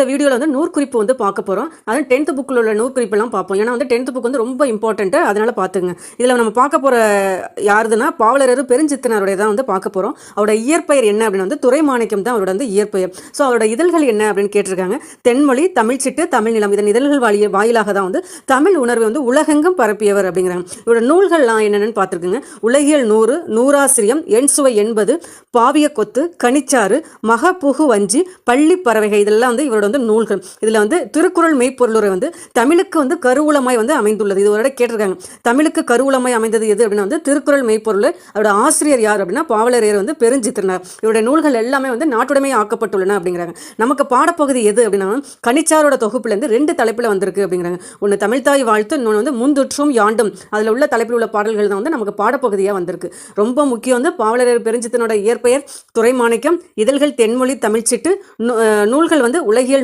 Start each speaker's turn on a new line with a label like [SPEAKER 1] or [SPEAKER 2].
[SPEAKER 1] இந்த வீடியோவில் வந்து நூற்குறிப்பு வந்து பார்க்க போகிறோம். அதாவது 10th புக்கில் உள்ள நூற்குறிப்பெல்லாம் பார்ப்போம். ஏன்னா வந்து 10th புக் வந்து ரொம்ப இம்பார்ட்டன்ட்டு, அதனால் பார்த்துங்க. இதில் நம்ம பார்க்க போகிற யாருதுன்னா பாவலரர் பெருஞ்சித்தனாருடைய தான் வந்து பார்க்க போகிறோம். அவரோட இயற்பெயர் என்ன அப்படின்னு வந்து துரைமாணிக்கம் தான் அவரோட வந்து இயற்பெயர். ஸோ அவரோட இதழ்கள் என்ன அப்படின்னு கேட்டிருக்காங்க. தென்மொழி, தமிழ்ச்சிட்டு, தமிழ் நிலம். இதன் இதழ்கள் வாயிலாக தான் வந்து தமிழ் உணர்வை வந்து உலகெங்கும் பரப்பியவர் அப்படிங்கிறாங்க. இவரோட நூல்கள்லாம் என்னென்னு பார்த்துருக்குங்க. உலகியல் 100, நூறாசிரியம், எண் சுவை 80, பாவிய கொத்து, கனிச்சாறு, மகப்புகு வஞ்சி, பள்ளி பறவைகள், இதெல்லாம் வந்து இவரோட வந்து நூல்கள். இதில் வந்து திருக்குறள் மெய்ப்பொருளுரை வந்து தமிழுக்கு வந்து கருவூலமாய் வந்து அமைந்துள்ளது. இது ஒரு கேட்டிருக்காங்க. தமிழுக்கு கருவூலமாய் அமைந்தது எது அப்படின்னா வந்து திருக்குறள் மெய்ப்பொருள். அவரோட ஆசிரியர் யார் அப்படின்னா பாவலரேர் வந்து பெருஞ்சித்திரனார். இவருடைய நூல்கள் எல்லாமே வந்து நாட்டுடைமை ஆக்கப்பட்டுள்ளன அப்படிங்கிறாங்க. நமக்கு பாடப்பகுதி எது அப்படின்னா கனிச்சாரோட தொகுப்புலேருந்து 2 தலைப்பில் வந்திருக்கு அப்படிங்கிறாங்க. ஒன்று தமிழ்தாய் வாழ்த்து, இன்னொன்று வந்து முந்துற்றும் யாண்டும். அதில் உள்ள தலைப்பில் உள்ள பாடல்கள் தான் வந்து நமக்கு பாடப்பகுதியாக வந்திருக்கு. ரொம்ப முக்கியம் வந்து பாவலரேர் பெருஞ்சித்தனோட இயற்பெயர் துரைமாணிக்கம், இதழ்கள் தென்மொழி, தமிழ்ச்சிட்டு, நூல்கள் வந்து உலகியல்